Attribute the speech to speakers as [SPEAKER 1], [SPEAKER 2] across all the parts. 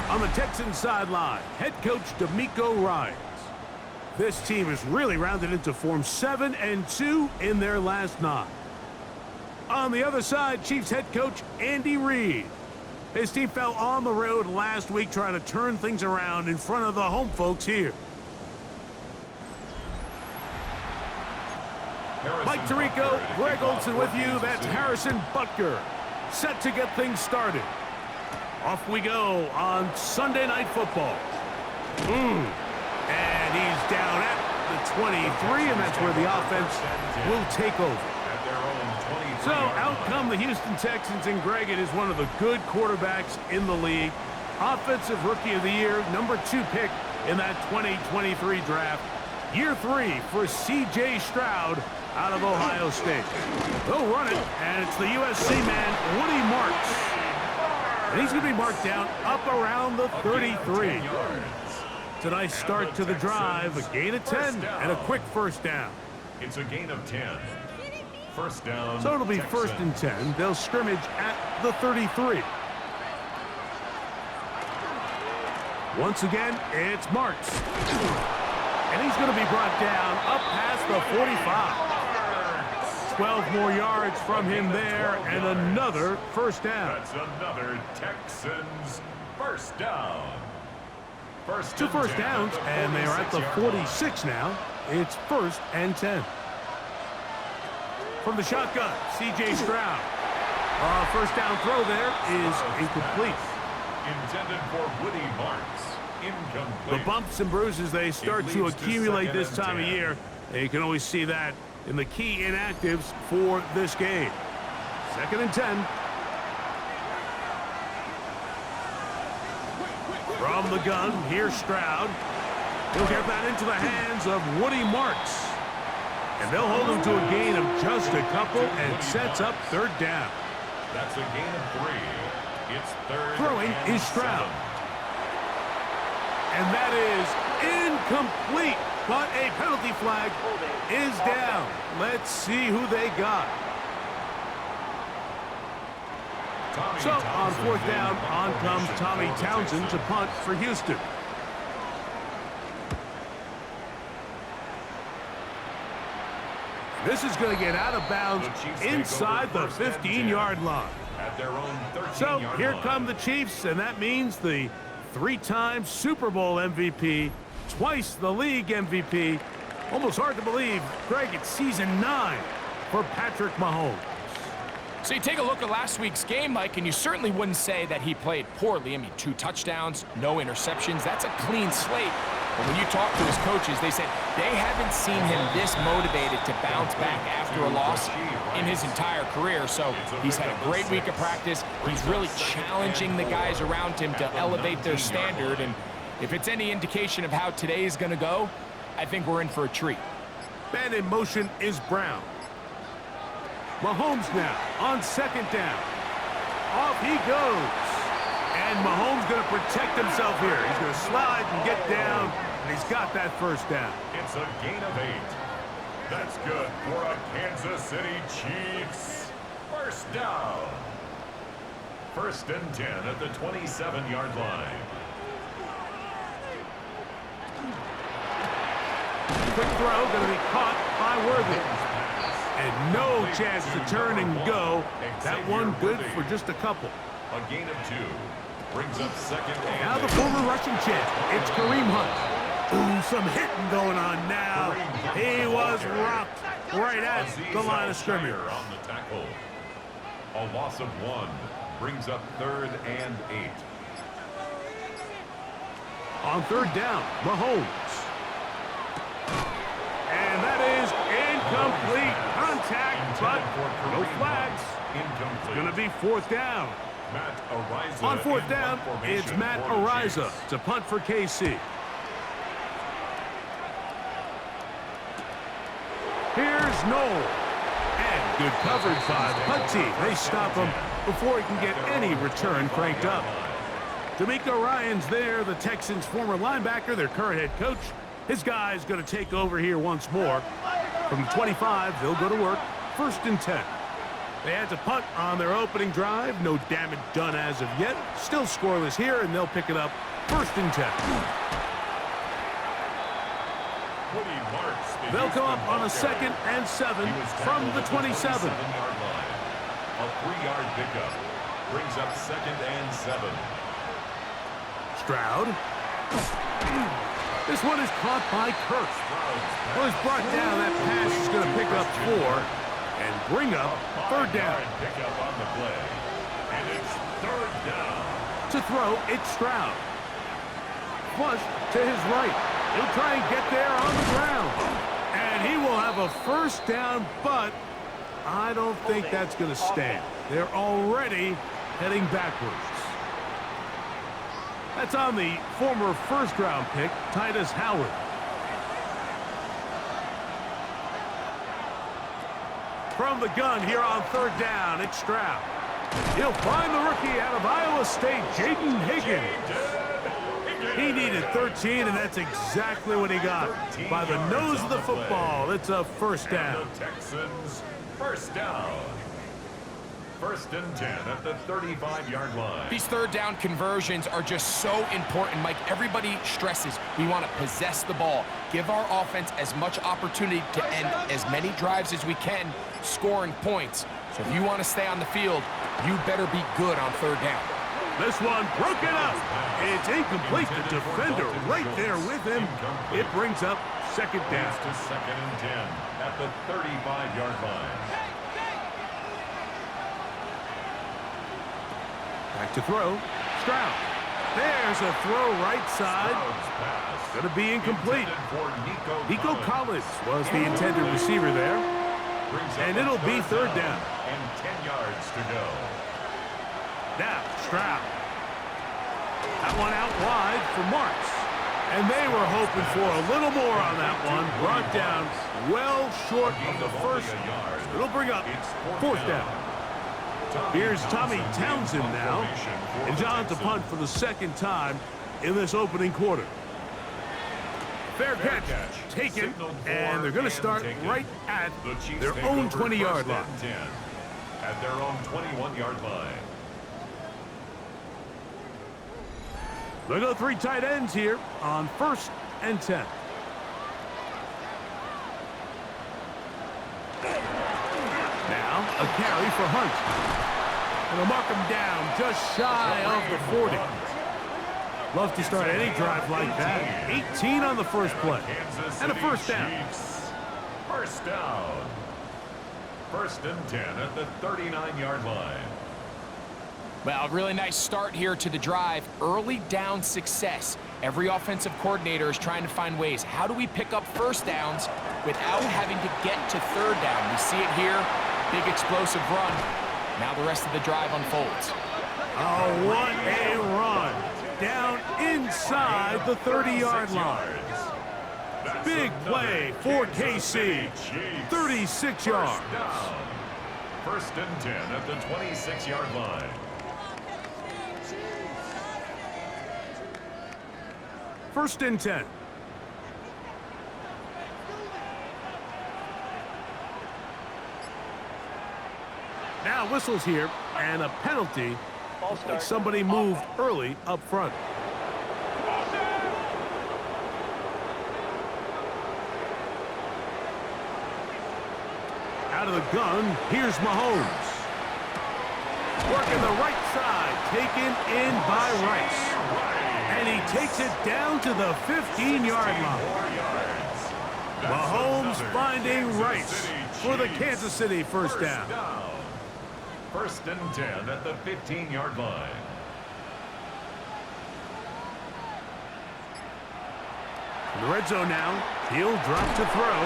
[SPEAKER 1] On the Texans sideline, head coach D'Amico Ryans. This team has really rounded into form 7-2 in their last 9. On the other side, Chiefs head coach Andy Reid. His team fell on the road last week trying to turn things around in front of the home folks here. Mike Tirico, Greg Olson with you. That's Harrison Butker. Set to get things started. Off we go on Sunday Night Football. And he's down at the 23, and that's where the offense will take over. So out come the Houston Texans, and Greg, it is one of the good quarterbacks in the league. Offensive Rookie of the Year, number 2 pick in that 2023 draft. Year 3 for C.J. Stroud out of Ohio State. They'll run it, and it's the USC man, Woody Marks. And he's going to be marked down up around the 33. It's a nice start to the drive, a gain of 10, and a quick first down.
[SPEAKER 2] It's a gain of 10. First down.
[SPEAKER 1] So it'll be first and 10. They'll scrimmage at the 33. Once again, it's Marks. And he's going to be brought down up past the 45. 12 more yards from him there, and another first down.
[SPEAKER 2] That's another Texans first down.
[SPEAKER 1] Two first downs, and they are at the 46 now. It's first and 10. From the shotgun, C.J. Stroud. First down throw there is incomplete.
[SPEAKER 2] Intended for Woody Marks. Incomplete.
[SPEAKER 1] The bumps and bruises, they start to accumulate this time of year. You can always see that in the key inactives for this game. Second and 10. From the gun, here's Stroud. He'll get that into the hands of Woody Marks. And they'll hold him to a gain of just a couple and sets up third down.
[SPEAKER 2] That's a gain of 3. It's third.
[SPEAKER 1] Throwing is Stroud. And that is incomplete. But a penalty flag is down. Let's see who they got. So on fourth down, on comes Tommy Townsend to punt for Houston. This is going to get out of bounds inside the 15-yard line. So here come the Chiefs, and that means the 3-time Super Bowl MVP, twice the league MVP. Almost hard to believe, Greg, it's season 9 for Patrick Mahomes.
[SPEAKER 3] So you take a look at last week's game, Mike, and you certainly wouldn't say that he played poorly. I mean, 2 touchdowns, no interceptions. That's a clean slate. But when you talk to his coaches, they said they haven't seen him this motivated to bounce back after a loss in his entire career. So he's had a great week of practice. He's really challenging the guys around him to elevate their standard. And if it's any indication of how today is going to go, I think we're in for a treat.
[SPEAKER 1] Man in motion is Brown. Mahomes now on second down. Off he goes. And Mahomes going to protect himself here. He's going to slide and get down, and he's got that first down.
[SPEAKER 2] It's a gain of 8. That's good for a Kansas City Chiefs. First down. First and 10 at the 27-yard line.
[SPEAKER 1] Quick throw going to be caught by Worthy. And no chance to turn and go. That one good for just a couple.
[SPEAKER 2] A gain of 2. Brings up second and
[SPEAKER 1] now the former Russian champ. It's Kareem Hunt. Ooh, some hitting going on now. He was rocked right at the line of scrimmage.
[SPEAKER 2] On the tackle. A loss of 1. Brings up third and 8.
[SPEAKER 1] On third down, Mahomes. And that is incomplete. Contact, but no flags. It's going to be fourth down. On fourth down, it's Matt Ariza to punt for KC. Here's Noel. And good coverage by the punt team. They stop him before he can get any return cranked up. D'Amico Ryans there, the Texans' former linebacker, their current head coach. His guy's going to take over here once more. From 25, they'll go to work. First and 10. They had to punt on their opening drive. No damage done as of yet. Still scoreless here, and they'll pick it up 1st and 10. They'll come up on a 2nd and 7 from the 27.
[SPEAKER 2] A 3-yard pickup brings up 2nd and 7.
[SPEAKER 1] Stroud. This one is caught by Kirk. Was brought down. That pass is going to pick up 4 and bring up 3rd down.
[SPEAKER 2] Pickup on the play, and it's 3rd down.
[SPEAKER 1] To throw, it's Stroud. Flush to his right. He'll try and get there on the ground. And he will have a 1st down, but I don't think that's going to stand. They're already heading backwards. That's on the former 1st-round pick, Titus Howard. From the gun here on 3rd down, it's Stroud. He'll find the rookie out of Iowa State, Jaden Higgins. He needed 13, and that's exactly what he got. By the nose of the football, it's a 1st down.
[SPEAKER 2] And the Texans, 1st down. 1st and 10 at the 35-yard line.
[SPEAKER 3] These 3rd down conversions are just so important, Mike. Everybody stresses we want to possess the ball, give our offense as much opportunity to end as many drives as we can, scoring points. So if you want to stay on the field, you better be good on 3rd down.
[SPEAKER 1] This one broken up. It's incomplete. The defender right there with him. It brings up 2nd down.
[SPEAKER 2] To 2nd and 10 at the 35-yard line.
[SPEAKER 1] Back to throw. Stroud. There's a throw right side. Going to be incomplete. Nico Collins was the intended receiver there. And it'll be 3rd down.
[SPEAKER 2] And 10 yards to go.
[SPEAKER 1] Now, Stroud. That one out wide for Marks. And they were hoping for a little more on that one. Brought down well short of the 1st. It'll bring up 4th down. Here's Tommy Townsend now. And John to punt for the 2nd time in this opening quarter. Fair catch taken, and they're going to start right at their own 20-yard line.
[SPEAKER 2] At their own 21-yard line.
[SPEAKER 1] They'll go 3 tight ends here on 1st and 10. Now, a carry for Hunt. And they'll mark him down just shy of the 40. Love to start any drive like that. 18 on the first play. And a 1st down.
[SPEAKER 2] 1st down. 1st and 10 at the 39-yard line.
[SPEAKER 3] Well, really nice start here to the drive. Early down success. Every offensive coordinator is trying to find ways. How do we pick up 1st downs without having to get to 3rd down? We see it here. Big explosive run. Now the rest of the drive unfolds.
[SPEAKER 1] Oh, what a run. Down inside the 30-yard line. Big play for KC. 36 yards.
[SPEAKER 2] 1st and 10 at the 26-yard line.
[SPEAKER 1] 1st and 10. Now whistles here, and a penalty. Looks like somebody moved early up front. Out of the gun, here's Mahomes. Working the right side, taken in by Rice. And he takes it down to the 15-yard line. Mahomes finding Rice for the Kansas City 1st down.
[SPEAKER 2] 1st and 10 at the 15-yard line.
[SPEAKER 1] In the red zone now, he'll drop to throw,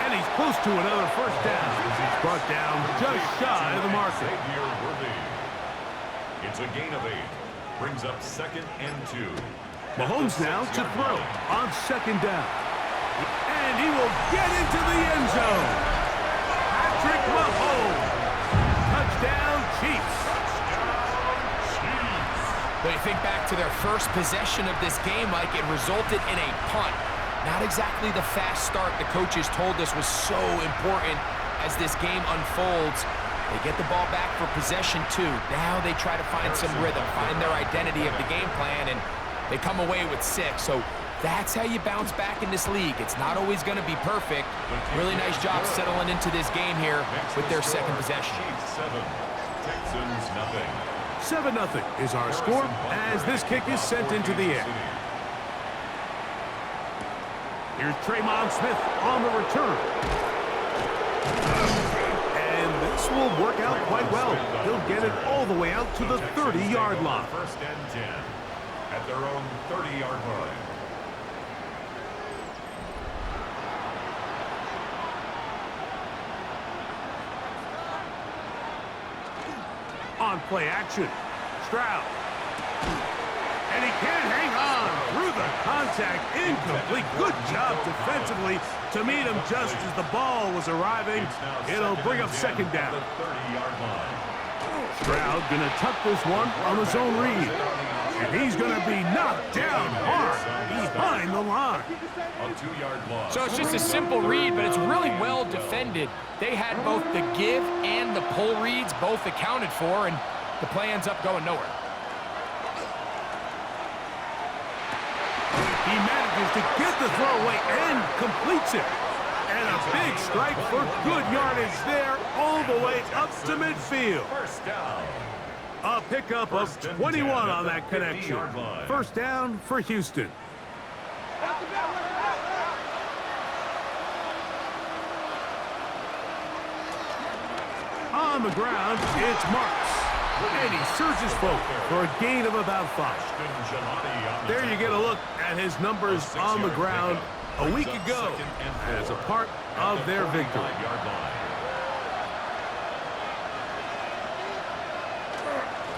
[SPEAKER 1] and he's close to another 1st down as he's brought down just shy of the marker.
[SPEAKER 2] It's a gain of 8. Brings up 2nd and 2.
[SPEAKER 1] Mahomes now to throw on 2nd down. And he will get into the end zone. Patrick Mahomes. Touchdown, Chiefs.
[SPEAKER 3] When you think back to their first possession of this game, Mike, it resulted in a punt. Not exactly the fast start the coaches told us was so important as this game unfolds. They get the ball back for possession 2. Now they try to find some rhythm, find their identity of the game plan, and they come away with 6. So that's how you bounce back in this league. It's not always going to be perfect. Really nice job settling into this game here with their second possession.
[SPEAKER 2] Chiefs 7, Texans nothing.
[SPEAKER 1] 7-0 is our score as this kick is sent into the air. Here's Tremon Smith on the return. And this will work out quite well. He'll get it all the way out to the 30-yard line.
[SPEAKER 2] First and 10 at their own 30-yard line.
[SPEAKER 1] On play action, Stroud. And he can't hang on through the contact. Incomplete. Good job defensively to meet him just as the ball was arriving. It'll bring up second down. Stroud going to tuck this one on his own read. And he's going to be knocked down hard behind the line.
[SPEAKER 3] So it's just a simple read, but it's really well defended. They had both the give and the pull reads both accounted for, and the play ends up going nowhere.
[SPEAKER 1] He manages to get the throw away and completes it. And a big strike for good yardage there all the way up to midfield.
[SPEAKER 2] First down.
[SPEAKER 1] A pickup of 21 on that connection. First down for Houston. On the ground, it's Marks. And he surges forward for a gain of about 5. There you get a look at his numbers on the ground a week ago as a part of their victory.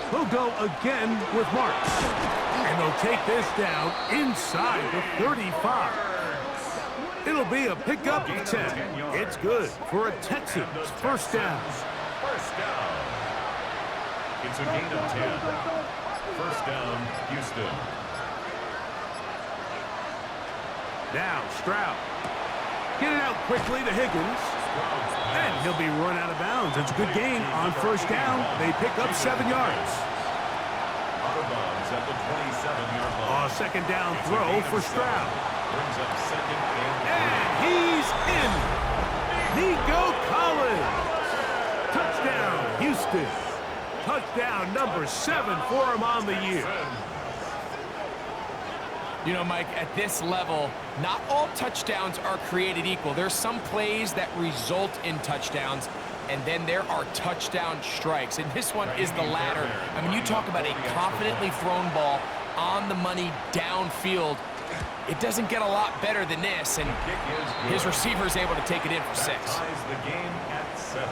[SPEAKER 1] He'll go again with Marks. And they'll take this down inside the 35. It'll be a pickup of 10. It's good for a Texans first down.
[SPEAKER 2] First down. It's a gain of 10. First down, Houston.
[SPEAKER 1] Now Stroud. Get it out quickly to Higgins. And he'll be run out of bounds. It's a good gain on first down. They pick up 7 yards.
[SPEAKER 2] Out of bounds at the 27-yard line.
[SPEAKER 1] A second down throw for Stroud.
[SPEAKER 2] Brings up second and
[SPEAKER 1] he's in. Nico Collins. Touchdown, Houston. Touchdown number 7 for him on the year.
[SPEAKER 3] You know, Mike, at this level, not all touchdowns are created equal. There's some plays that result in touchdowns, and then there are touchdown strikes. And this one is the latter. I mean, you talk about a confidently thrown ball on the money downfield. It doesn't get a lot better than this, and his receiver is able to take it in for 6.
[SPEAKER 2] ties the game at 7.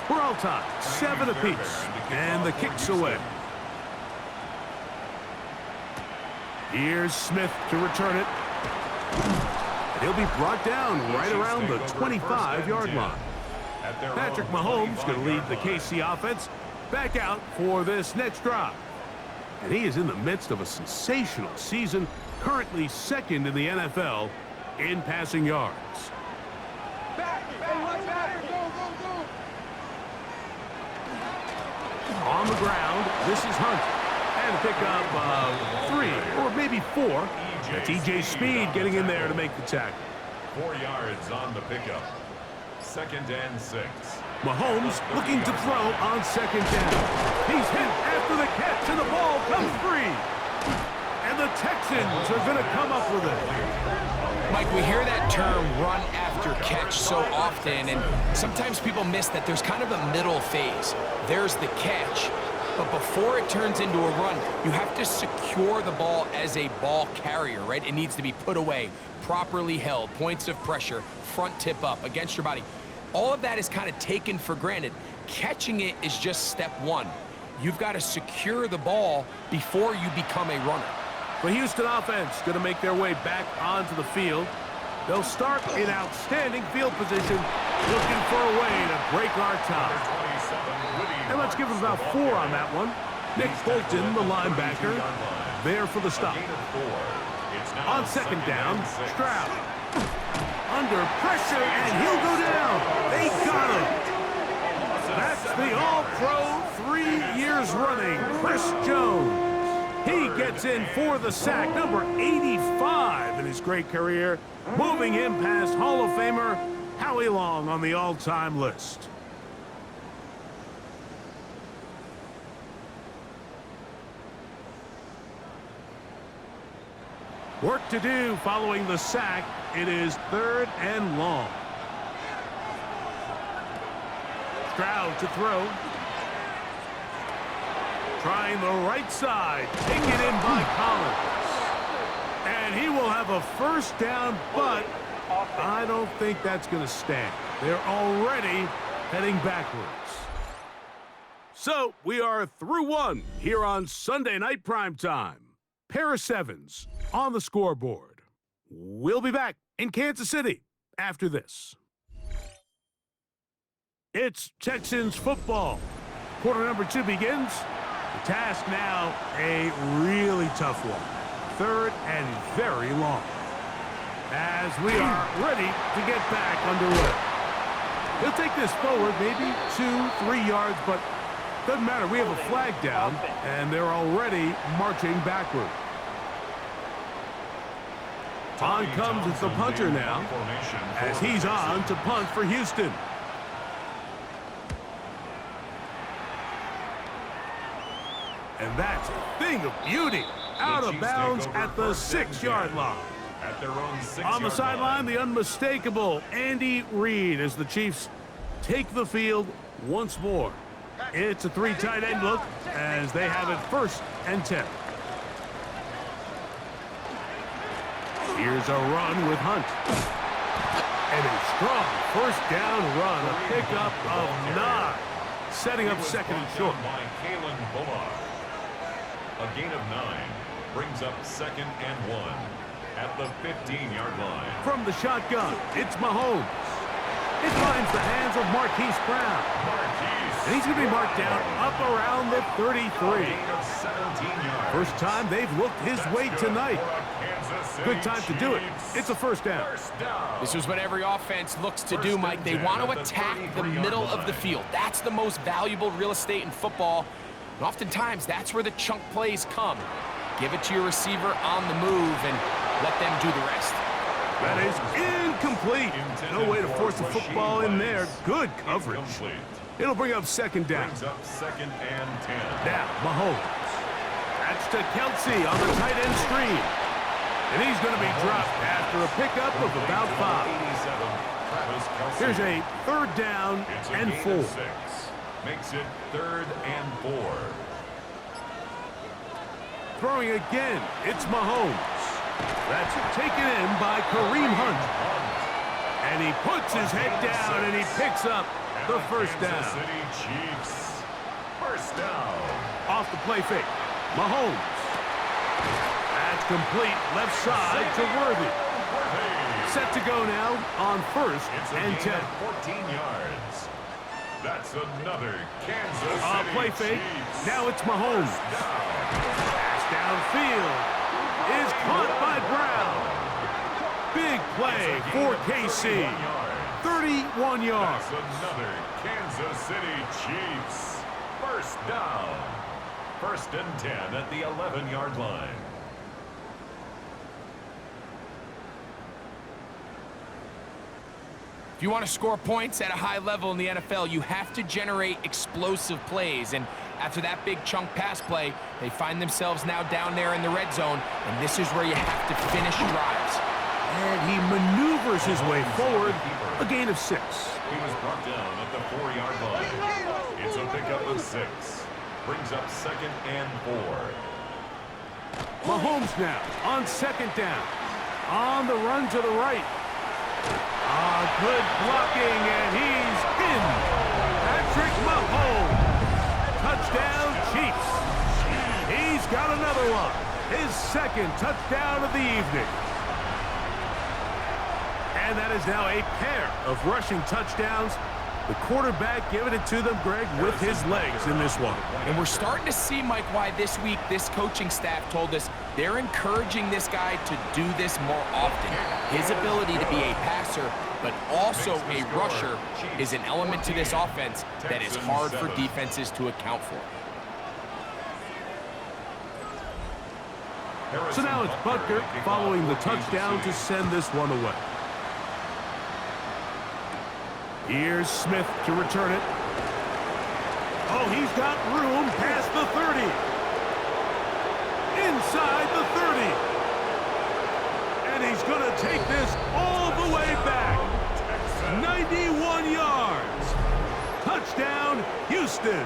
[SPEAKER 1] We're all tied, 7 apiece, and the kick's away. Here's Smith to return it. And he'll be brought down right around the 25-yard line. Patrick Mahomes going to lead the KC offense back out for this next drive. And he is in the midst of a sensational season, currently second in the NFL in passing yards. On the ground, this is Hunt. And a pickup of 3 or maybe 4. That's E.J. Speed getting in there to make the tackle.
[SPEAKER 2] 4 yards on the pickup. Second and 6.
[SPEAKER 1] Mahomes looking to throw on second down. He's hit after the catch, and the ball comes free. And the Texans are going to come up with it.
[SPEAKER 3] Mike, we hear that term run after catch so often, and sometimes people miss that there's kind of a middle phase. There's the catch, but before it turns into a run, you have to secure the ball as a ball carrier, right? It needs to be put away, properly held, points of pressure, front tip up against your body. All of that is kind of taken for granted. Catching it is just step 1. You've got to secure the ball before you become a runner.
[SPEAKER 1] The Houston offense going to make their way back onto the field. They'll start in outstanding field position, looking for a way to break our tie. And let's give them about 4 on that one. Nick Bolton, the linebacker, there for the stop.
[SPEAKER 2] It's now
[SPEAKER 1] On second down,
[SPEAKER 2] and 6.
[SPEAKER 1] Stroud. Under pressure, and he'll go down. They got him. That's the All-Pro 3 years running, Chris Jones. He gets in for the sack, number 85 in his great career, moving him past Hall of Famer Howie Long on the all-time list. Work to do following the sack. It is 3rd and long. Stroud to throw. Trying the right side. Taken in by Collins. And he will have a first down, but I don't think that's going to stand. They're already heading backwards. So we are through one here on Sunday Night Primetime. Pair of sevens on the scoreboard. We'll be back in Kansas City after this. It's Texans football. Quarter number 2 begins. The task now, a really tough one. 3rd and very long. As we are ready to get back underway. He'll take this forward, maybe 2-3 yards, but doesn't matter. We have a flag down, and they're already marching backward. On comes the punter now, as he's on to punt for Houston. And that's a thing of beauty. Out of bounds at the 6-yard line.
[SPEAKER 2] At their own 6-yard
[SPEAKER 1] On the sideline, the unmistakable Andy Reid as the Chiefs take the field once more. It's a 3 tight end look as they have it 1st and 10. Here's a run with Hunt. And a strong 1st down run, a pickup of 9. Setting up 2nd and short.
[SPEAKER 2] By Kalen Bullock. A gain of 9 brings up 2nd and 1 at the 15-yard line.
[SPEAKER 1] From the shotgun, it's Mahomes. It finds the hands of Marquise Brown. And he's going to be marked down up around the 33. First time they've looked his way tonight. Good time to do it. It's a 1st down.
[SPEAKER 3] This is what every offense looks to do, Mike. They want to attack the middle of the field. That's the most valuable real estate in football. And oftentimes, that's where the chunk plays come. Give it to your receiver on the move and let them do the rest.
[SPEAKER 1] That is incomplete. No way to force the football in there. Good coverage. It'll bring up 2nd down.
[SPEAKER 2] Brings up 2nd and 10.
[SPEAKER 1] Now, Mahomes. That's to Kelsey on the tight end screen. And he's going to be dropped after a pickup of about 5. Here's a 3rd down and 4.
[SPEAKER 2] Makes it 3rd and 4.
[SPEAKER 1] Throwing again, it's Mahomes. That's taken in by Kareem Hunt. And he puts his head down and he picks up the 1st down.
[SPEAKER 2] Kansas City Chiefs. 1st down.
[SPEAKER 1] Off the play fake, Mahomes. That's complete left side to Worthy. Set to go now on 1st and 10.
[SPEAKER 2] 14 yards. That's another Kansas City
[SPEAKER 1] Play fake.
[SPEAKER 2] Chiefs.
[SPEAKER 1] Now it's Mahomes. Pass downfield is caught by Brown. Big play for KC. 31 yards.
[SPEAKER 2] That's another Kansas City Chiefs. 1st down. 1st and 10 at the 11-yard line.
[SPEAKER 3] If you want to score points at a high level in the NFL, you have to generate explosive plays. And after that big chunk pass play, they find themselves now down there in the red zone, and this is where you have to finish drives.
[SPEAKER 1] And he maneuvers his way forward, a gain of 6.
[SPEAKER 2] He was brought down at the 4-yard line. It's a pickup of 6. Brings up 2nd and 4.
[SPEAKER 1] Mahomes now on 2nd down. On the run to the right. Good blocking, and he's in. Patrick Mahomes. Touchdown, Chiefs. He's got another one. His 2nd touchdown of the evening. And that is now a pair of rushing touchdowns The quarterback giving it to them, Greg, with his legs in this one.
[SPEAKER 3] And we're starting to see, Mike, why this week this coaching staff told us they're encouraging this guy to do this more often. His ability to be a passer, but also a rusher, is an element to this offense that is hard for defenses to account for.
[SPEAKER 1] So now it's Butker following the touchdown to send this one away. Here's Smith to return it. Oh, he's got room past the 30. Inside the 30. And he's going to take this all the way back. 91 yards. Touchdown, Houston.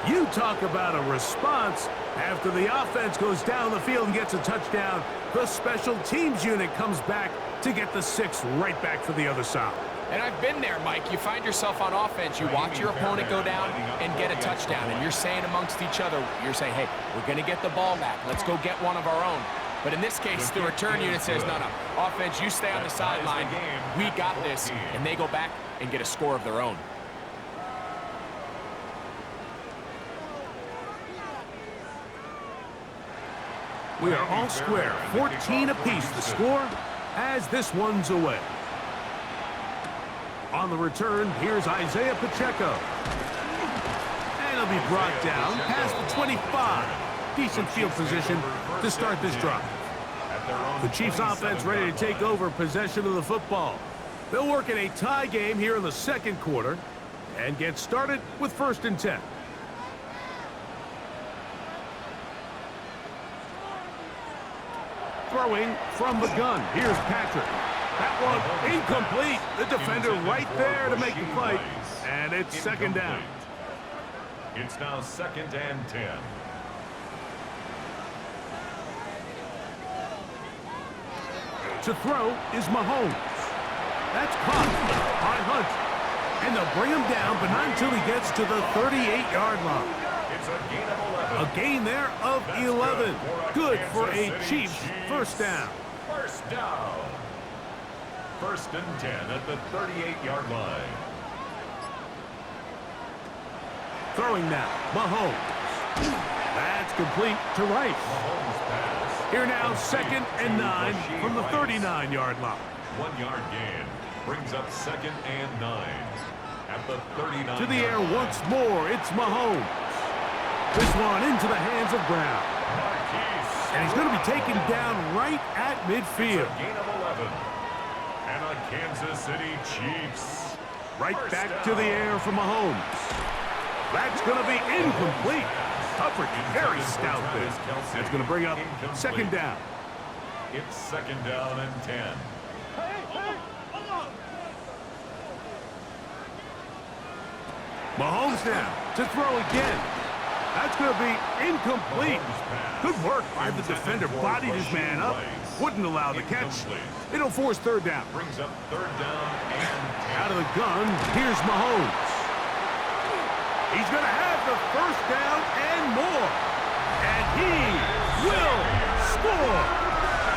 [SPEAKER 1] You talk about a response. After the offense goes down the field and gets a touchdown, the special teams unit comes back to get the 6 right back for the other side.
[SPEAKER 3] And I've been there, Mike. You find yourself on offense, you watch your opponent go down and get a touchdown, and you're saying amongst each other, you're saying, hey, we're going to get the ball back. Let's go get one of our own. But in this case, the return unit says, no, offense, you stay on the sideline. We got this. And they go back and get a score of their own.
[SPEAKER 1] We are all square, 14 apiece the score as this one's away. On the return, here's Isaiah Pacheco. And he'll be brought down past the 25. Decent field position to start this drive. The Chiefs offense ready to take over possession of the football. They'll work in a tie game here in the second quarter and get started with 1st and 10. Throwing from the gun. Here's Patrick. That one incomplete. The defender right there to make the play. And it's 2nd down.
[SPEAKER 2] It's now 2nd and 10.
[SPEAKER 1] To throw is Mahomes. That's caught by Hunt. And they'll bring him down, but not until he gets to the 38-yard line.
[SPEAKER 2] It's a gain of 11.
[SPEAKER 1] A gain there of 11. Good for a Chiefs 1st down.
[SPEAKER 2] 1st down. 1st and 10 at the 38-yard line.
[SPEAKER 1] Throwing now, Mahomes. That's complete to Rice.
[SPEAKER 2] Mahomes pass.
[SPEAKER 1] Here now, 2nd and 9 from the 39-yard line.
[SPEAKER 2] 1 yard gain brings up 2nd and 9 at the 39.
[SPEAKER 1] To the air once more, it's Mahomes. This one into the hands of Brown. And he's going to be taken down right at midfield.
[SPEAKER 2] It's a gain of 11. And a Kansas City Chiefs.
[SPEAKER 1] Right back to the air for Mahomes. That's going to be incomplete. Coverage very stout there. That's going to bring up 2nd down.
[SPEAKER 2] It's 2nd down and 10.
[SPEAKER 1] Mahomes now to throw again. That's going to be incomplete. Good work by the defender. Bodied his man up. Wouldn't allow the catch. It'll force 3rd down.
[SPEAKER 2] Brings up 3rd down and 10.
[SPEAKER 1] Out of the gun, here's Mahomes. He's going to have the 1st down and more. And he will score.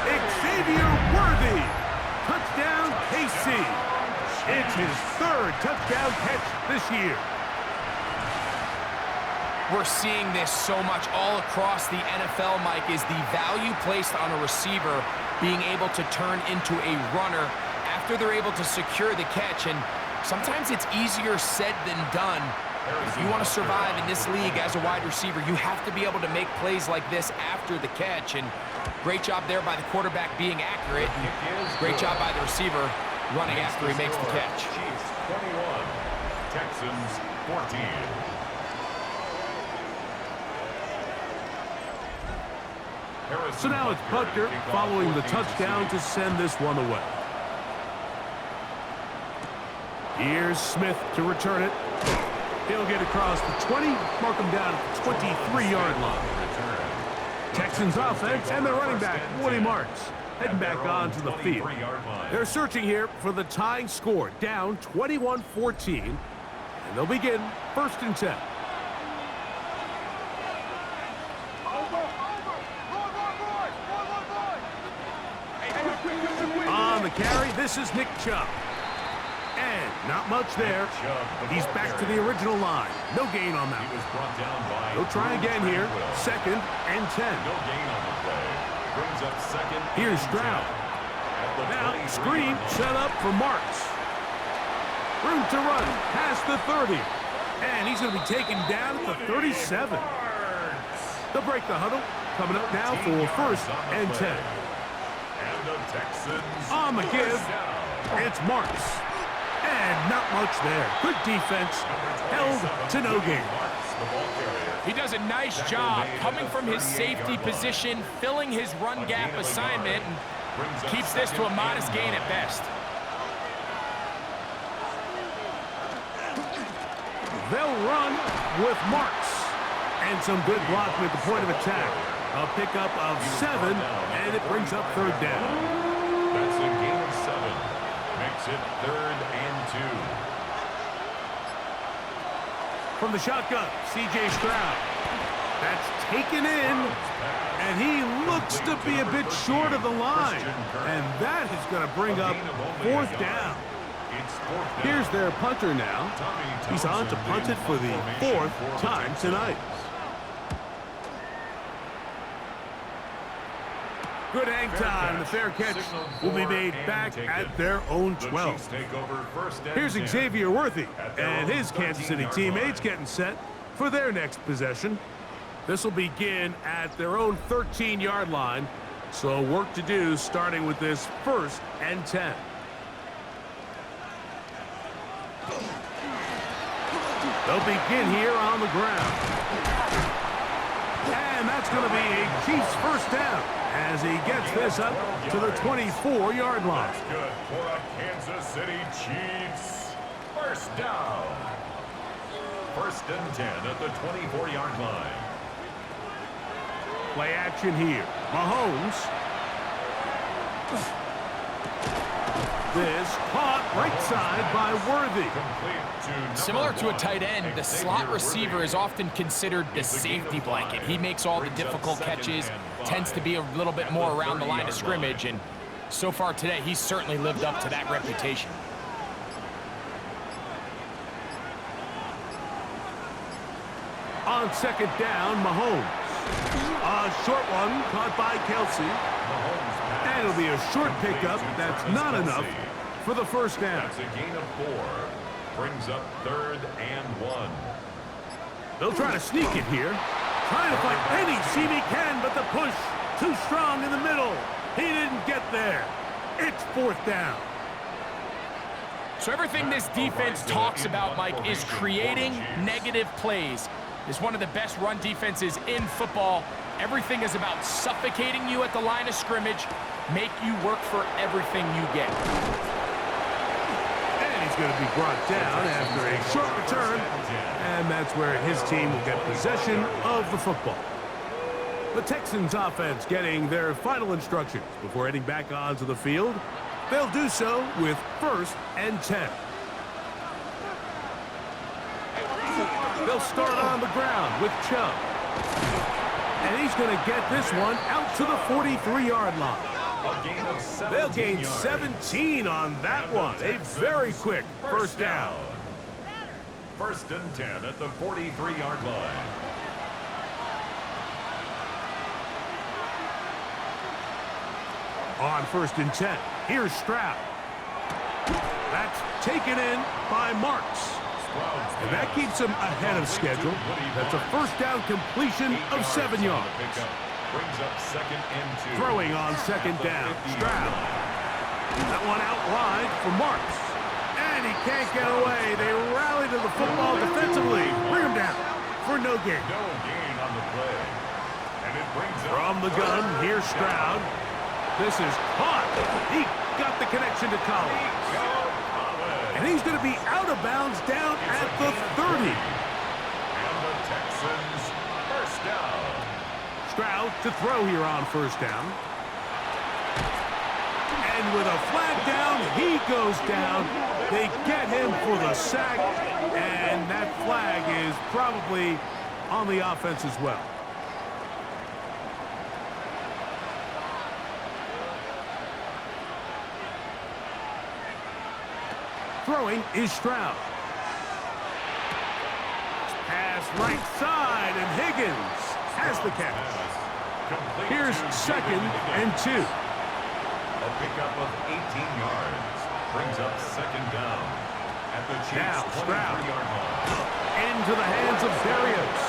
[SPEAKER 1] Xavier Worthy. Touchdown, KC. It's his 3rd touchdown catch this year.
[SPEAKER 3] We're seeing this so much all across the NFL, Mike, is the value placed on a receiver being able to turn into a runner after they're able to secure the catch. And sometimes it's easier said than done. If you want to survive in this league as a wide receiver, you have to be able to make plays like this after the catch. And great job there by the quarterback being accurate. And great job by the receiver running after he makes the catch.
[SPEAKER 2] Chiefs 21, Texans 14.
[SPEAKER 1] So now it's Butker following the touchdown to send this one away. Here's Smith to return it. He'll get across the 20, mark him down at the 23-yard line. Texans offense and their running back, Woody Marks, heading back onto the field. They're searching here for the tying score, down 21-14, and they'll begin 1st and 10. On the carry. This is Nick Chubb. And not much there. He's back to the original line. No gain on that one. He'll try again here. 2nd and 10.
[SPEAKER 2] No gain on the play. Brings up 2nd.
[SPEAKER 1] Here's Stroud. Now, screen set up for Marks. Room to run past the 30. And he's going to be taken down at the 37. They'll break the huddle. Coming up now for 1st and 10.
[SPEAKER 2] And the Texans
[SPEAKER 1] On the give, it's Marks. And not much there. Good defense. Held to no gain.
[SPEAKER 3] He does a nice job coming from his safety position, filling his run gap assignment, and keeps this to a modest gain at best.
[SPEAKER 1] They'll run with Marks. And some good blocking at the point of attack. A pickup of 7, and it brings up 3rd down.
[SPEAKER 2] That's a gain of 7. Makes it 3rd and 2.
[SPEAKER 1] From the shotgun, C.J. Stroud. That's taken in, and he looks to be a bit short of the line. And that is going to bring up 4th down. Here's their punter now. He's on to punt it for the 4th time tonight. Good hang time. The fair catch will be made back at their own 12. Here's Xavier Worthy and his Kansas City teammates getting set for their next possession. This will begin at their own 13-yard line. So work to do starting with this 1st and 10. They'll begin here on the ground. And that's going to be a Chiefs 1st down as he gets this up to the 24-yard line.
[SPEAKER 2] That's good for a Kansas City Chiefs. 1st down. 1st and 10 at the 24-yard line.
[SPEAKER 1] Play action here. Mahomes. This caught right side by Worthy.
[SPEAKER 3] Similar to a tight end, the slot receiver is often considered the safety blanket. He makes all the difficult catches, tends to be a little bit more around the line of scrimmage, and so far today, he's certainly lived up to that reputation.
[SPEAKER 1] On 2nd down, Mahomes. A short one caught by Kelsey. And it'll be a short pickup. That's not enough for the 1st down.
[SPEAKER 2] That's a gain of 4. Brings up 3rd and 1.
[SPEAKER 1] They'll try to sneak it here. Trying to find any seam he can, but the push too strong in the middle. He didn't get there. It's 4th down.
[SPEAKER 3] So everything this defense talks about, Mike, is creating negative plays. It's one of the best run defenses in football. Everything is about suffocating you at the line of scrimmage, make you work for everything you get.
[SPEAKER 1] And he's going to be brought down after a short return, and that's where his team will get possession of the football. The Texans offense getting their final instructions before heading back onto the field. They'll do so with 1st and 10. They'll start on the ground with Chubb. And he's going to get this one out to the 43-yard line. They'll gain 17 on that one. A very quick 1st down.
[SPEAKER 2] 1st and 10 at the 43-yard line.
[SPEAKER 1] On 1st and 10, here's Stroud. That's taken in by Marks. And that keeps him ahead of schedule. That's a 1st down completion of 7 yards.
[SPEAKER 2] Brings up 2nd and 2.
[SPEAKER 1] Throwing on 2nd down, Stroud. That one out wide for Marks. And he can't get away. They rally to the football defensively. Bring him down for no gain.
[SPEAKER 2] No gain on the play. And it brings up
[SPEAKER 1] From the gun, here's Stroud. This is caught. He got the connection to Collins. And he's going to be out of bounds down at the 30.
[SPEAKER 2] And the Texans 1st down.
[SPEAKER 1] Stroud to throw here on 1st down. And with a flag down, he goes down. They get him for the sack. And that flag is probably on the offense as well. Throwing is Stroud. Pass right side, and Higgins has the catch. Here's 2nd and 2.
[SPEAKER 2] A pickup of 18 yards brings up 2nd down at the Chiefs' 23-yard line.
[SPEAKER 1] Into the hands of Darius.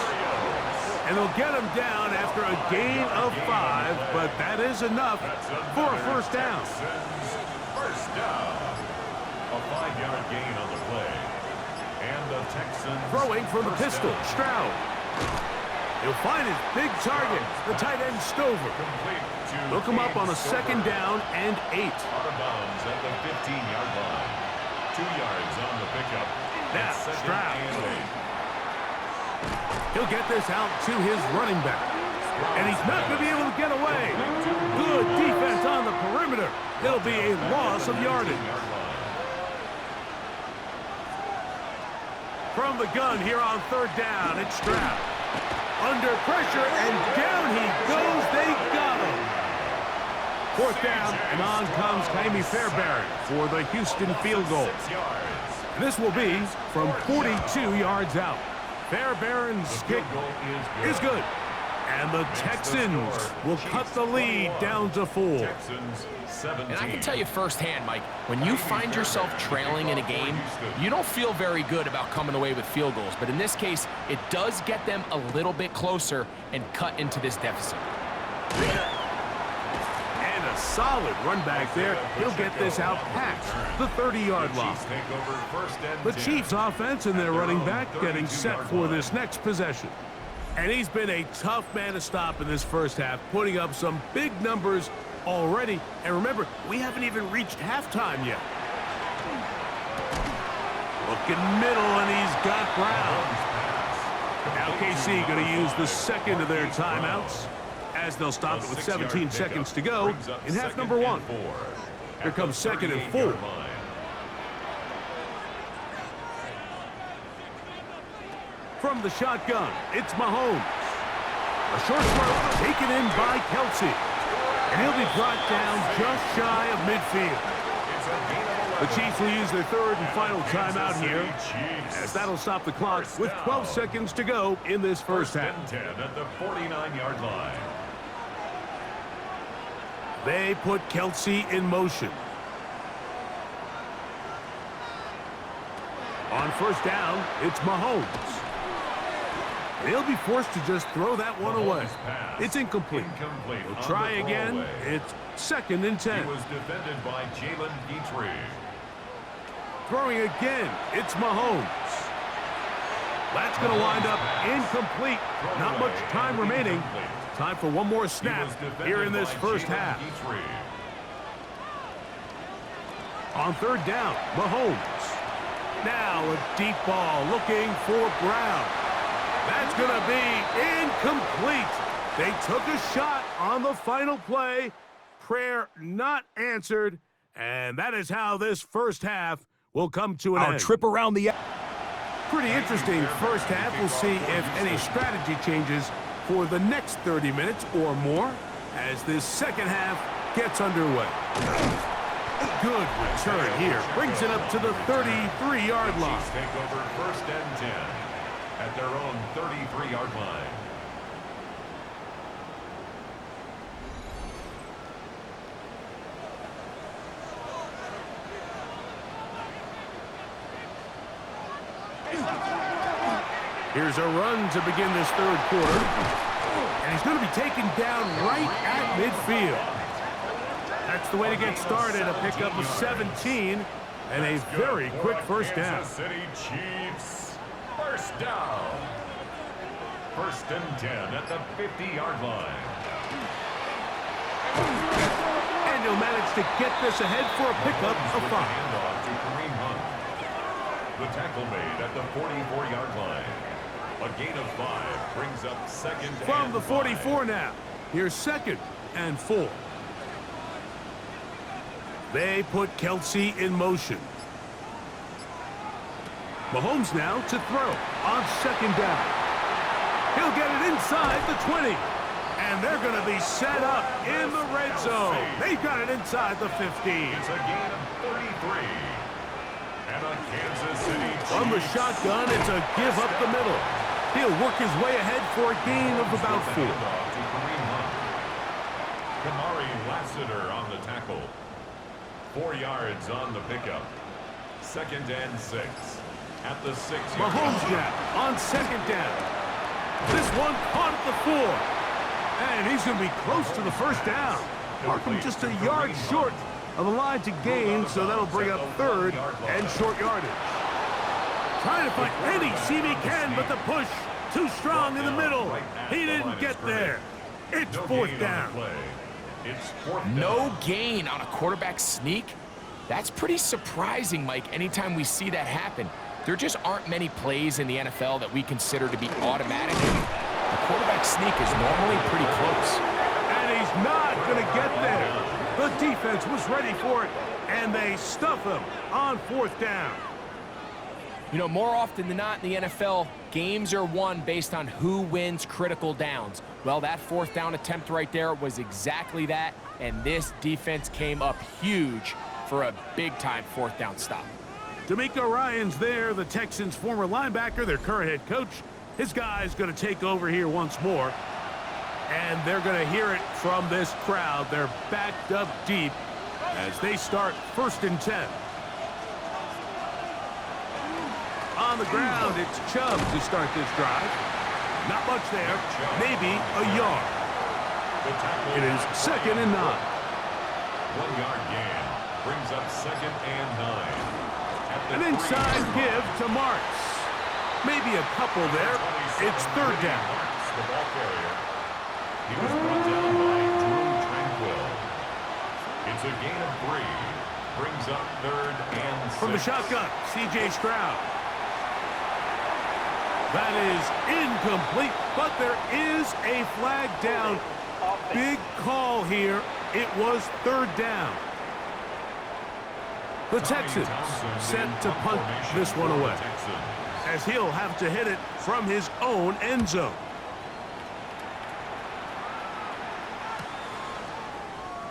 [SPEAKER 1] And they'll get him down after a gain of 5, but that is enough for a first down.
[SPEAKER 2] First down. A 5-yard gain on the play. And the Texans
[SPEAKER 1] throwing from the pistol, Stroud. He'll find his big target, the tight end Stover. They'll come up on a 2nd down and 8.
[SPEAKER 2] Out of bounds at the 15-yard line. 2 yards on the pickup.
[SPEAKER 1] Now, Stroud. He'll get this out to his running back. And he's not going to be able to get away. Good defense on the perimeter. It'll be a loss of yardage. From the gun here on 3rd down, it's Stroud. Under pressure, and down he goes. They got him. 4th down, and on comes Kaimi Fairbairn for the Houston field goal. This will be from 42 yards out. Fairbairn's kick is good. And the Texans will cut the lead down to 4.
[SPEAKER 3] And I can tell you firsthand, Mike, when you find yourself trailing in a game, you don't feel very good about coming away with field goals. But in this case, it does get them a little bit closer and cut into this deficit.
[SPEAKER 1] And a solid run back there. He'll get this out past the 30-yard line. The Chiefs offense and their running back getting set for this next possession. And he's been a tough man to stop in this first half, putting up some big numbers already. And remember, we haven't even reached halftime yet. Looking middle, and he's got Brown. Now KC going to use the 2nd of their timeouts, as they'll stop it with 17 seconds to go in half number 1. Here comes 2nd and 4. From the shotgun, it's Mahomes. A short throw taken in by Kelsey. And he'll be brought down just shy of midfield. The Chiefs will use their 3rd and final timeout here, as that'll stop the clock with 12 seconds to go in this first half.
[SPEAKER 2] 10 at the 49-yard line.
[SPEAKER 1] They put Kelsey in motion. On 1st down, it's Mahomes. He'll be forced to just throw that one away. It's incomplete. He'll try again. It's 2nd and 10.
[SPEAKER 2] He was defended by Jalen Dietrich.
[SPEAKER 1] Throwing again. It's Mahomes. That's going to wind up incomplete. Not much time remaining. Time for one more snap here in this first half. On 3rd down, Mahomes. Now a deep ball looking for Brown. That's going to be incomplete. They took a shot on the final play. Prayer not answered. And that is how this first half will come to an end.
[SPEAKER 4] Trip around the...
[SPEAKER 1] Pretty interesting first half. We'll see if any strategy changes for the next 30 minutes or more as this second half gets underway. Good return here. Brings it up to the 33-yard line.
[SPEAKER 2] Take over 1st and 10 at their own 33-yard line.
[SPEAKER 1] Here's a run to begin this 3rd quarter. And he's going to be taken down right at midfield. That's the way to get started. A pickup of 17 and a very quick first down.
[SPEAKER 2] Kansas City Chiefs. First down. 1st and 10 at the 50-yard line.
[SPEAKER 1] And he'll manage to get this ahead for a pickup of 5.
[SPEAKER 2] Handoff to Kareem Hunt. The tackle made at the 44-yard line. A gain of 5 brings up 2nd and 5.
[SPEAKER 1] From the 44 now. Here's 2nd and 4. They put Kelsey in motion. Mahomes now to throw on 2nd down. He'll get it inside the 20. And they're going to be set up in the red zone. They've got it inside the 15.
[SPEAKER 2] It's a gain of 33. And a Kansas City
[SPEAKER 1] From the
[SPEAKER 2] Chiefs.
[SPEAKER 1] shotgun, it's a give up the middle. He'll work his way ahead for a gain of about 4.
[SPEAKER 2] Kamari Lassiter on the tackle. 4 yards on the pickup. 2nd and 6. At the 6-yard
[SPEAKER 1] Mahomes
[SPEAKER 2] line.
[SPEAKER 1] now on 2nd down. This one caught at the 4. And he's going to be close to the first down. Markham just a yard short of the line to gain, so that'll bring up 3rd and short yardage. Trying to find any seam he can, but the push too strong in the middle. He didn't get there. It's 4th down.
[SPEAKER 2] It's 4th down.
[SPEAKER 3] No gain on a quarterback sneak? That's pretty surprising, Mike, anytime we see that happen. There just aren't many plays in the NFL that we consider to be automatic. A quarterback sneak is normally pretty close.
[SPEAKER 1] And he's not going to get there. The defense was ready for it, and they stuff him on 4th down.
[SPEAKER 3] You know, more often than not in the NFL, games are won based on who wins critical downs. Well, that 4th down attempt right there was exactly that, and this defense came up huge for a big-time 4th down stop.
[SPEAKER 1] D'Amico Ryan's there, the Texans' former linebacker, their current head coach. His guy's going to take over here once more. And they're going to hear it from this crowd. They're backed up deep as they start 1st and 10. On the ground, it's Chubb to start this drive. Not much there, maybe a yard. It is 2nd and 9.
[SPEAKER 2] 1-yard gain brings up 2nd and 9.
[SPEAKER 1] An inside give to Marks. Maybe a couple there. It's 3rd down.
[SPEAKER 2] The ball carrier. He was brought down by Drew Tranquill. It's a gain of 3. Brings up 3rd and 6.
[SPEAKER 1] From the shotgun, C.J. Stroud. That is incomplete, but there is a flag down. Big call here. It was 3rd down. The Texans set to punt this one away, as he'll have to hit it from his own end zone.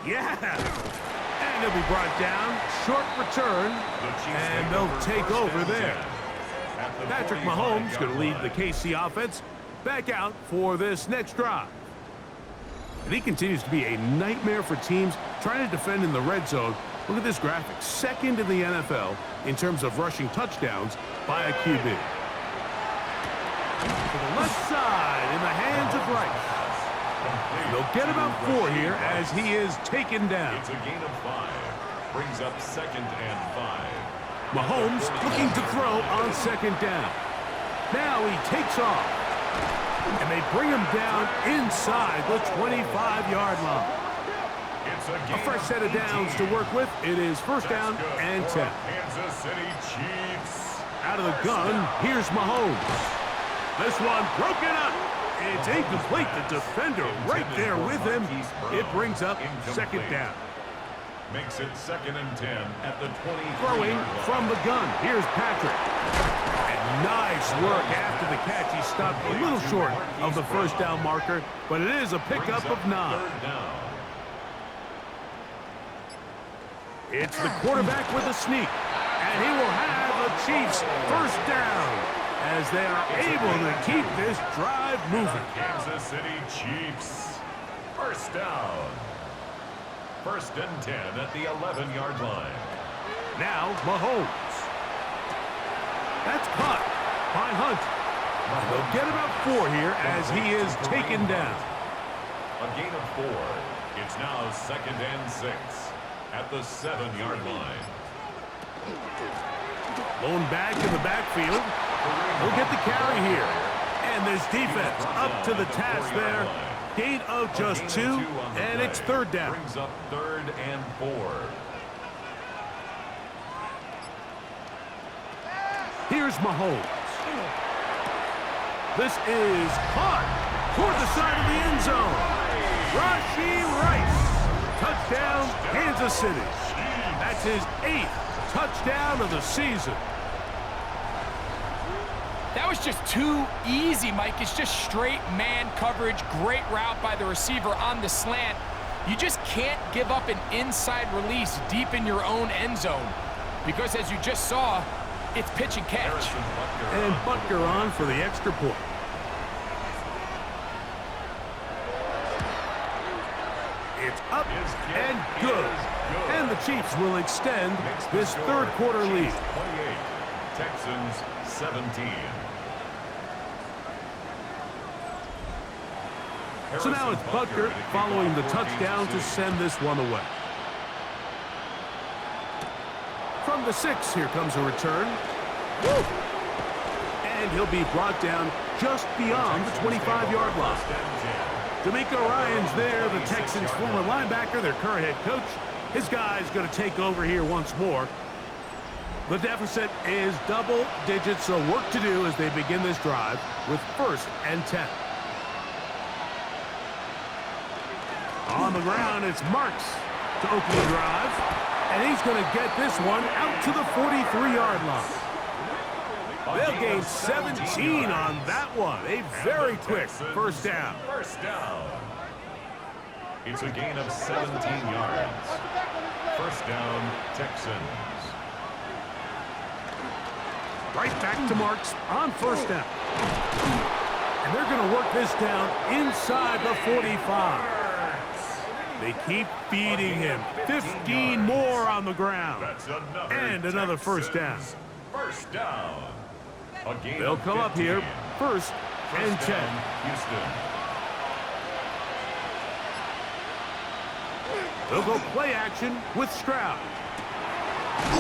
[SPEAKER 1] Yeah! And he'll be brought down. Short return, and they'll take over there. Patrick Mahomes going to lead the KC offense back out for this next drive. And he continues to be a nightmare for teams trying to defend in the red zone. Look at this graphic. 2nd in the NFL in terms of rushing touchdowns by a QB. To the left side in the hands of Rice. They'll get about 4 here as he is taken down.
[SPEAKER 2] It's a gain of 5. Brings up 2nd and 5.
[SPEAKER 1] Mahomes looking to throw on 2nd down. Now he takes off. And they bring him down inside the 25-yard line. A fresh set of downs to work with. It is 1st down and 10.
[SPEAKER 2] Kansas City Chiefs.
[SPEAKER 1] Out of the gun, here's Mahomes. This one broken up. It's incomplete. The defender right there with him. It brings up 2nd down.
[SPEAKER 2] Makes it 2nd and 10 at the 20.
[SPEAKER 1] Throwing from the gun. Here's Patrick. And nice work after the catch. He stopped a little short of the 1st down marker, but it is a pickup of 9.
[SPEAKER 2] 3rd down.
[SPEAKER 1] It's the quarterback with a sneak. And he will have the Chiefs 1st down as they are able to keep this drive moving.
[SPEAKER 2] Kansas City Chiefs. 1st down. 1st and 10 at the 11-yard line.
[SPEAKER 1] Now Mahomes. That's caught by Hunt. And they'll get about 4 here as he is taken down.
[SPEAKER 2] A gain of 4. It's now 2nd and 6 at the 7-yard line.
[SPEAKER 1] Blown back in the backfield. He'll get the carry here. And this defense up to the task there. Gain of just 2, and it's 3rd down.
[SPEAKER 2] Brings up 3rd and 4.
[SPEAKER 1] Here's Mahomes. This is caught toward the side of the end zone. Rashee Rice. Touchdown, Kansas City. That's his 8th touchdown of the season.
[SPEAKER 3] That was just too easy, Mike. It's just straight man coverage. Great route by the receiver on the slant. You just can't give up an inside release deep in your own end zone. Because as you just saw, It's pitch and catch.
[SPEAKER 1] And Butker on for the extra point. It's up and good. And the Chiefs will extend this third quarter lead.
[SPEAKER 2] 28, Texans 17.
[SPEAKER 1] So now it's Butker following the touchdown to send this one away. From the 6, here comes a return. Woo! And he'll be brought down just beyond the 25-yard line. D'Amico Ryan's there, the Texans' former linebacker, their current head coach. His guy's going to take over here once more. The deficit is double digits, so work to do as they begin this drive with 1st and 10. On the ground, it's Marks to open the drive. And he's going to get this one out to the 43-yard line. They'll gain 17 on that one. A very quick first down.
[SPEAKER 2] First down. It's a gain of 17 yards. First down, Texans.
[SPEAKER 1] Right back to Marks on first down. And they're going to work this down inside the 45. They keep feeding him. 15 more on the ground. And another first down.
[SPEAKER 2] First down.
[SPEAKER 1] They'll come up here. 1st and 10.
[SPEAKER 2] Houston.
[SPEAKER 1] They'll go play action with Stroud.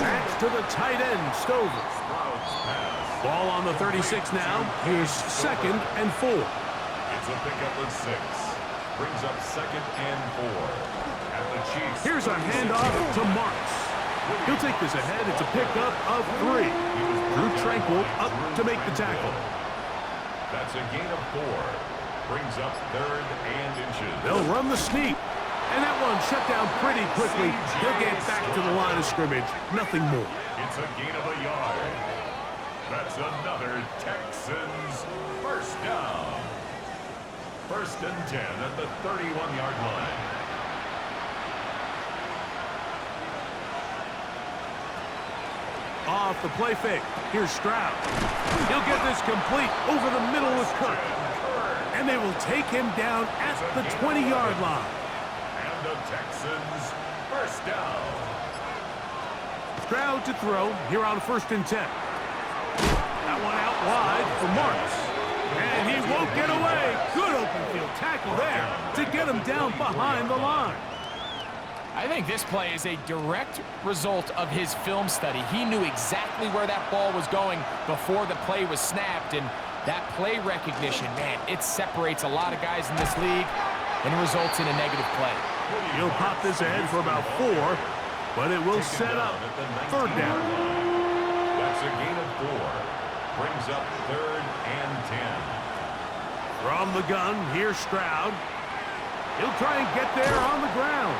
[SPEAKER 1] That's to the tight end, Stover. Ball on the 36 now. Here's 2nd and 4.
[SPEAKER 2] It's a pickup of 6. Brings up 2nd and 4. At the Chiefs.
[SPEAKER 1] Here's a handoff to Marks. He'll take this ahead. It's a pickup of 3. Drew Tranquil up to make the tackle.
[SPEAKER 2] That's a gain of 4. Brings up 3rd and inches.
[SPEAKER 1] They'll run the sneak. And that one shut down pretty quickly. He'll get back to the line of scrimmage. Nothing more.
[SPEAKER 2] It's a gain of a yard. That's another Texans first down. 1st and 10 at the 31-yard line.
[SPEAKER 1] Off the play fake. Here's Stroud. He'll get this complete over the middle with Kirk. And they will take him down at the 20-yard line.
[SPEAKER 2] And the Texans first down.
[SPEAKER 1] Stroud to throw here on 1st and 10. That one out wide for Marks. And he won't get away. Good open field tackle there to get him down behind the line.
[SPEAKER 3] I think this play is a direct result of his film study. He knew exactly where that ball was going before the play was snapped, and that play recognition, man, it separates a lot of guys in this league and results in a negative play.
[SPEAKER 1] He'll pop this ahead for about 4, but it will set up 3rd down.
[SPEAKER 2] That's a gain of 4. Brings up 3rd and 10.
[SPEAKER 1] From the gun, here's Stroud. He'll try and get there on the ground.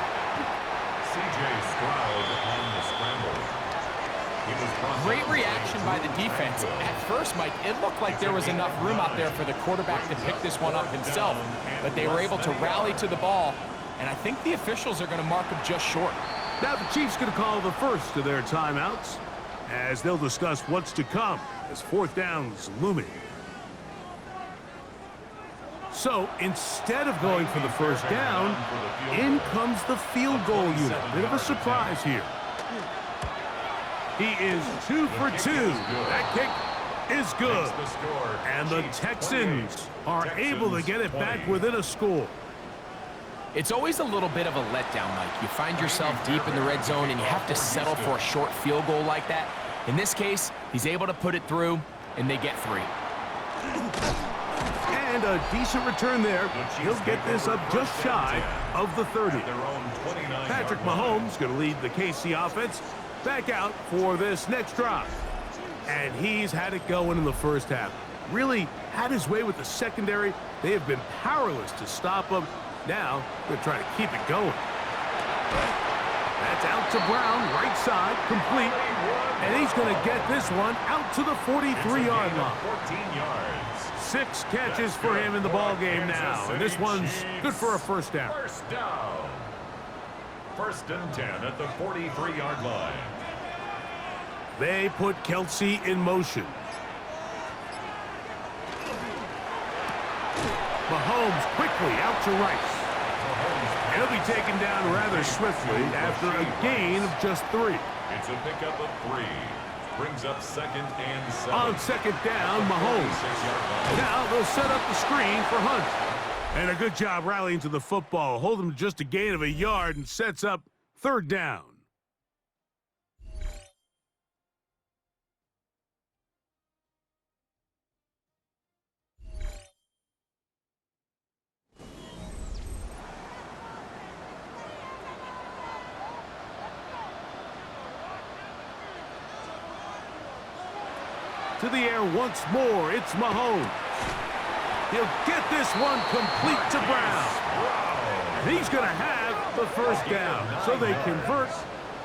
[SPEAKER 2] C.J. Stroud on the scramble.
[SPEAKER 3] Great reaction by the defense. At first, Mike, it looked like there was enough room out there for the quarterback to pick this one up himself, but they were able to rally to the ball, and I think the officials are going to mark him just short.
[SPEAKER 1] Now the Chiefs going to call the first of their timeouts as they'll discuss what's to come as 4th down's looming. So instead of going for the first down, in comes the field goal unit. Bit of a surprise here. He is 2 for 2. That kick is good. And the Texans are able to get it back within a score.
[SPEAKER 3] It's always a little bit of a letdown, Mike. You find yourself deep in the red zone and you have to settle for a short field goal like that. In this case, he's able to put it through, and they get 3.
[SPEAKER 1] And a decent return there. He'll get this up just shy of the 30. Patrick Mahomes going to lead the KC offense back out for this next drive. And he's had it going in the first half. Really had his way with the secondary. They have been powerless to stop him. Now they're trying to keep it going. That's out to Brown, right side, complete. And he's going to get this one out to the 43-yard line.
[SPEAKER 2] 14 yards.
[SPEAKER 1] 6 catches for him in the ball game now. And this one's good for a first down.
[SPEAKER 2] First down. 1st and 10 at the 43-yard line.
[SPEAKER 1] They put Kelsey in motion. Mahomes quickly out to Rice. He'll be taken down rather swiftly after a gain of just 3.
[SPEAKER 2] It's a pickup of 3. Brings up 2nd and 7.
[SPEAKER 1] On 2nd down, Mahomes. Now they'll set up the screen for Hunt. And a good job rallying to the football. Hold him to just a gain of a yard and sets up 3rd down. To the air once more, it's Mahomes. He'll get this one complete to Brown. And he's going to have the 1st down. So they convert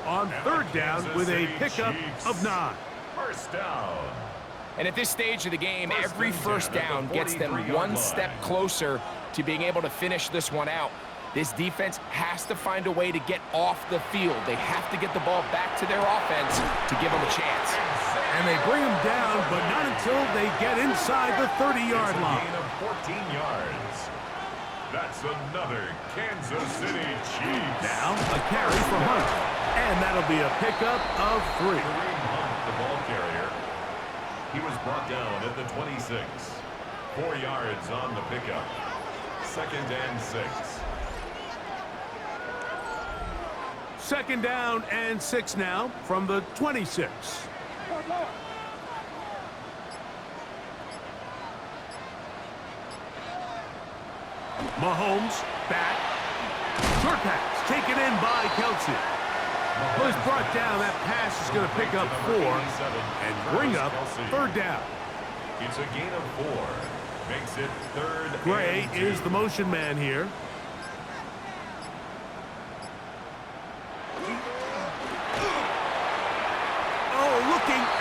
[SPEAKER 1] on 3rd down with a pickup of 9.
[SPEAKER 2] 1st down.
[SPEAKER 3] And at this stage of the game, every 1st down gets them one step closer to being able to finish this one out. This defense has to find a way to get off the field. They have to get the ball back to their offense to give them a chance.
[SPEAKER 1] And they bring him down, but not until they get inside the 30-yard line.
[SPEAKER 2] Gain of 14 yards. That's another Kansas City Chiefs.
[SPEAKER 1] Now a carry for Hunt, and that'll be a pickup of 3.
[SPEAKER 2] Kareem Hunt, the ball carrier. He was brought down at the 26. 4 yards on the pickup. 2nd and 6.
[SPEAKER 1] 2nd down and 6 now from the 26. Mahomes back. Short pass taken in by Kelsey. Was brought down. That pass is going to pick up 4 and bring up 3rd down.
[SPEAKER 2] It's a gain of 4. Makes it 3rd.
[SPEAKER 1] Gray is the motion man here.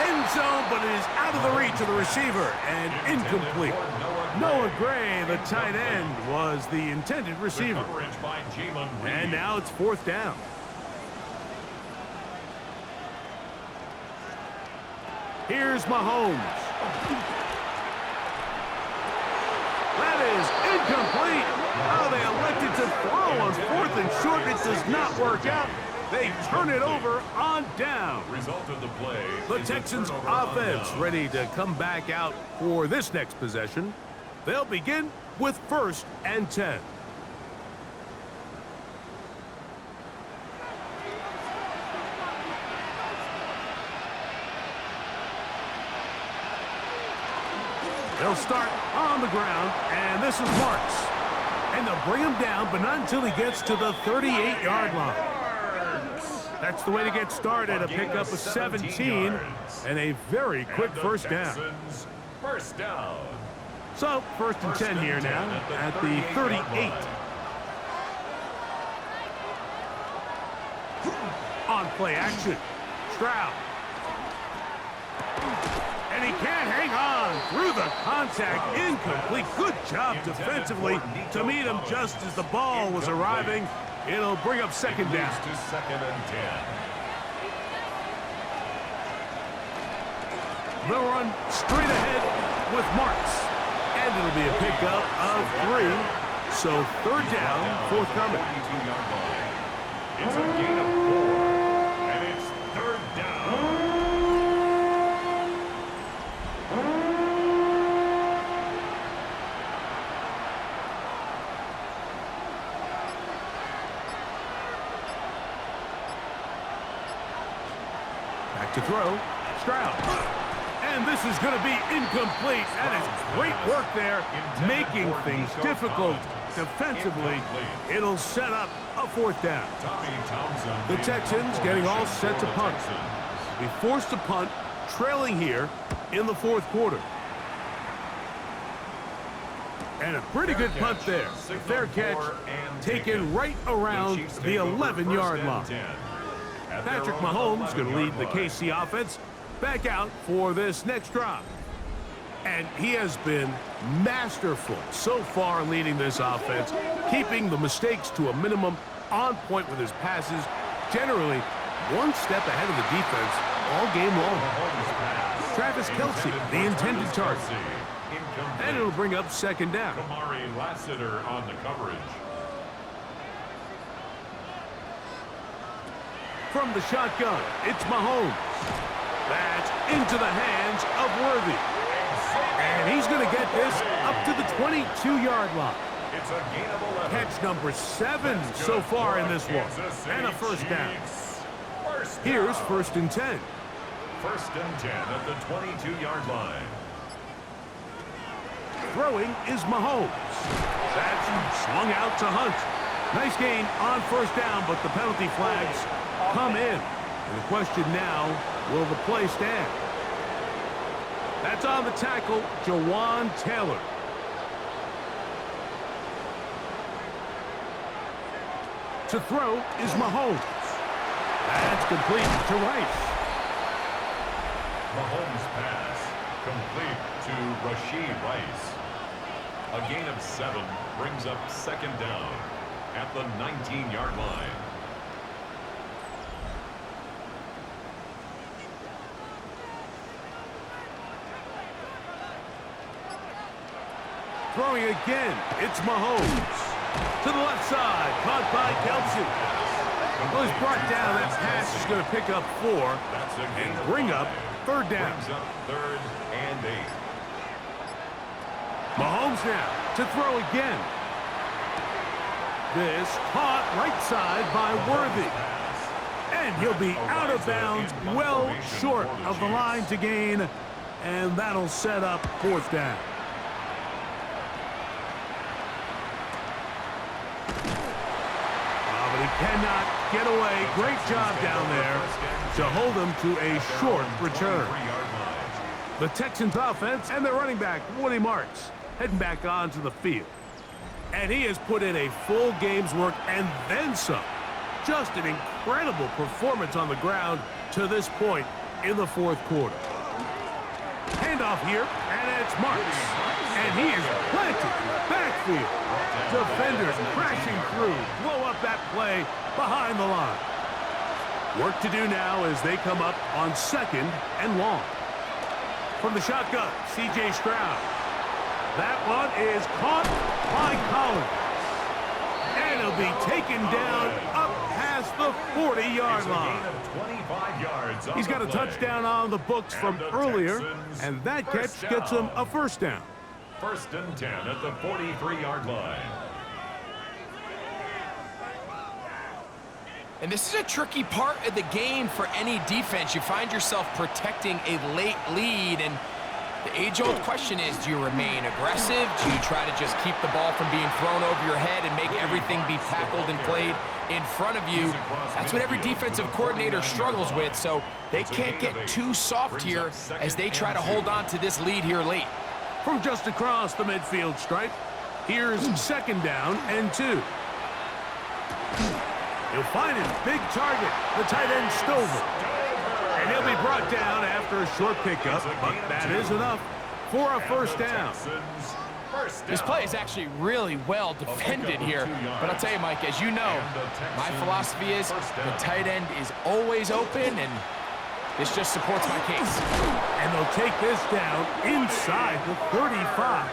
[SPEAKER 1] End zone, but it is out of the reach of the receiver and incomplete. Noah Gray, the tight end, was the intended receiver. And now it's 4th down. Here's Mahomes. That is incomplete. Oh, they elected to throw on 4th and short. It does not work out. They turn it over on down.
[SPEAKER 2] Result of the play.
[SPEAKER 1] The Texans offense ready to come back out for this next possession. They'll begin with 1st and 10. They'll start on the ground, and this is Marks. And they'll bring him down, but not until he gets to the 38-yard line. That's the way to get started, a pickup of 17 and a very quick 1st down.
[SPEAKER 2] 1st down.
[SPEAKER 1] So, 1st and 10 here now at the 38. On play action, Stroud. And he can't hang on through the contact, incomplete. Good job defensively to meet him just as the ball was arriving. It'll bring up 2nd down.
[SPEAKER 2] To 2nd and 10.
[SPEAKER 1] They'll run straight ahead with Marks. And it'll be a pickup of 3. So 3rd down, forthcoming.
[SPEAKER 2] It's a gain of 4. And it's 3rd down.
[SPEAKER 1] To throw, Stroud. And this is going to be incomplete. That is great work there, making things difficult defensively. It'll set up a 4th down. The Texans getting all set to punt. Be forced to punt, trailing here in the 4th quarter. And a pretty good punt there. A fair catch, taken right around the 11-yard line. Patrick Mahomes going to lead the KC offense back out for this next drive. And he has been masterful so far leading this offense, keeping the mistakes to a minimum, on point with his passes, generally one step ahead of the defense all game long. Travis Kelce, the intended target. And it'll bring up second down.
[SPEAKER 2] Kamari Lassiter on the coverage.
[SPEAKER 1] From the shotgun, it's Mahomes. That's into the hands of Worthy. And he's going to get this up to the 22-yard line.
[SPEAKER 2] It's a gain of 11.
[SPEAKER 1] Catch number 7 so far in this one. And a first down. Here's first and 10.
[SPEAKER 2] First and 10 at the 22-yard line.
[SPEAKER 1] Throwing is Mahomes. That's swung out to Hunt. Nice gain on first down, but the penalty flags come in. And the question now, will the play stand? That's on the tackle, Jawan Taylor. To throw is Mahomes. That's complete to Rice.
[SPEAKER 2] Mahomes pass complete to Rashee Rice. A gain of 7 brings up second down at the 19-yard line.
[SPEAKER 1] Throwing again, it's Mahomes. To the left side, caught by Kelce. Well, he's brought down. That pass is going to pick up 4 and bring up third down.
[SPEAKER 2] Brings up third and 8.
[SPEAKER 1] Mahomes now to throw again. This caught right side by Worthy. And he'll be out of bounds, well short of the line to gain. And that'll set up fourth down. But he cannot get away. Great job down there to hold him to a short return. The Texans offense and their running back, Woody Marks, heading back onto the field. And he has put in a full game's work and then some. Just an incredible performance on the ground to this point in the fourth quarter. Handoff here, and it's Marks. And he is planted in the backfield. Defenders crashing through, blow up that play behind the line. Work to do now as they come up on second and long. From the shotgun, C.J. Stroud. That one is caught by Collins. And he'll be taken down up past the 40-yard line. He's got a touchdown on the books from earlier, and that catch gets him a first down.
[SPEAKER 2] First and 10 at the 43-yard line.
[SPEAKER 3] And this is a tricky part of the game for any defense. You find yourself protecting a late lead, and the age-old question is, do you remain aggressive? Do you try to just keep the ball from being thrown over your head and make everything be tackled and played in front of you? That's what every defensive coordinator struggles with, so they can't get too soft here as they try to hold on to this lead here late.
[SPEAKER 1] From just across the midfield stripe, here's second down and 2. He'll find his big target, the tight end Stover. And he'll be brought down after a short pickup, but that is enough for a first down.
[SPEAKER 3] This play is actually really well defended here. But I'll tell you, Mike, as you know, my philosophy is the tight end is always open, and this just supports my case.
[SPEAKER 1] And they'll take this down inside the 35.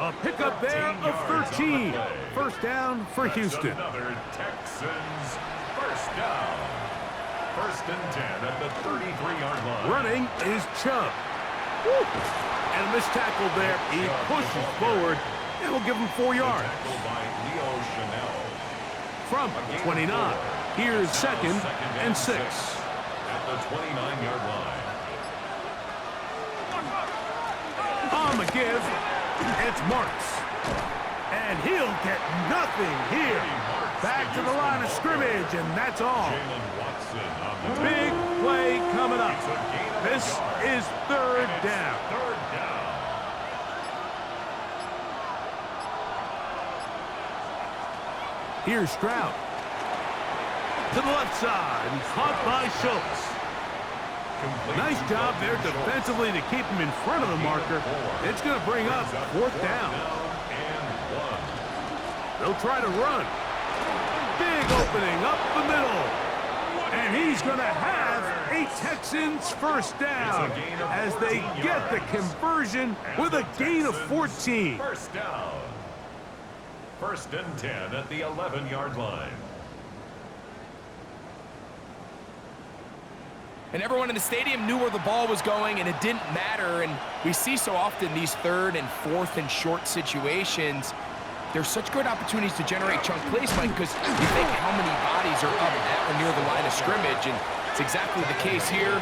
[SPEAKER 1] A pickup there of 13. First down for Houston.
[SPEAKER 2] Another Texans first down. First and 10 at the 33-yard line.
[SPEAKER 1] Running is Chubb. Woo. And a missed tackle there. He pushes forward. It will give him 4 yards.
[SPEAKER 2] By Leo Chanel.
[SPEAKER 1] From 29. Here's second and 6.
[SPEAKER 2] At the 29-yard line.
[SPEAKER 1] On the give, it's Marks. And he'll get nothing here. Back to the line of scrimmage, and that's all. Big play coming up. This is third down. Here's Stroud. To the left side, and caught by Schultz. Nice job there defensively to keep him in front of the marker. It's going to bring up fourth down. They'll try to run. Big opening up the middle. And he's going to have a Texans first down as they get the conversion with a gain of 14.
[SPEAKER 2] First down. 1st and 10 at the 11-yard line.
[SPEAKER 3] And everyone in the stadium knew where the ball was going, and it didn't matter. And we see so often these 3rd and 4th and short situations, there's such good opportunities to generate chunk plays, Mike, because you think how many bodies are up at or near the line of scrimmage, and it's exactly the case here.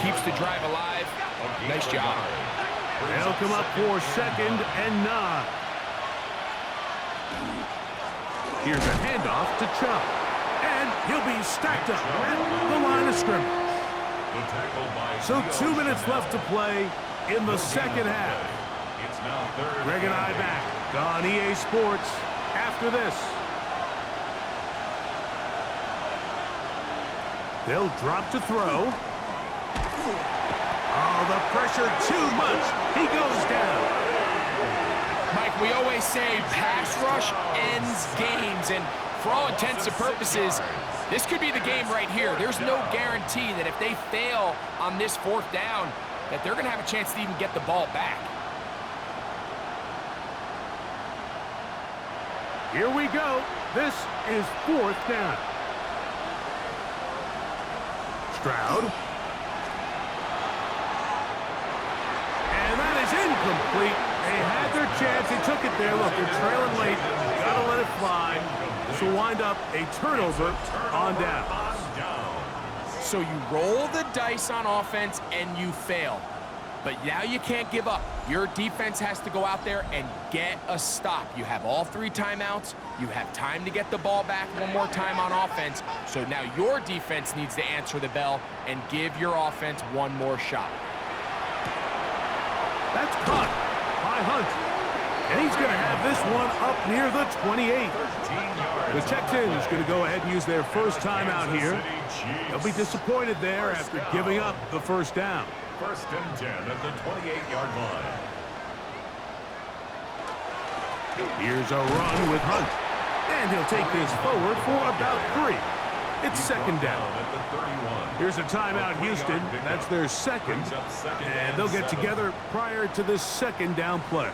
[SPEAKER 3] Keeps the drive alive. Nice job.
[SPEAKER 1] They'll come up for 2nd and 9. Here's a handoff to Chubb, and he'll be stacked up at the line of scrimmage. So 2 minutes left to play in the second half. Greg and I back on EA Sports after this. They'll drop to throw. Oh, the pressure too much. He goes down.
[SPEAKER 3] Mike, we always say pass rush ends games, and for all intents and purposes, this could be the game right here. There's no guarantee that if they fail on this 4th down, that they're going to have a chance to even get the ball back.
[SPEAKER 1] Here we go. This is 4th down. Stroud. And that is incomplete. They had their chance. They took it there. Look, they're trailing late. Got to let it fly. This will wind up a turnover on down.
[SPEAKER 3] So you roll the dice on offense and you fail. But now you can't give up. Your defense has to go out there and get a stop. You have all 3 timeouts. You have time to get the ball back one more time on offense. So now your defense needs to answer the bell and give your offense one more shot.
[SPEAKER 1] That's caught by Hunt. And he's going to have this one up near the 28. The Texans going to go ahead and use their first timeout here. They'll be disappointed there after giving up the first down.
[SPEAKER 2] 1st and 10 at the 28-yard line.
[SPEAKER 1] Here's a run with Hunt. And he'll take this forward for about 3. It's 2nd down. Here's a timeout, Houston. That's their 2nd. And they'll get together prior to this 2nd down play.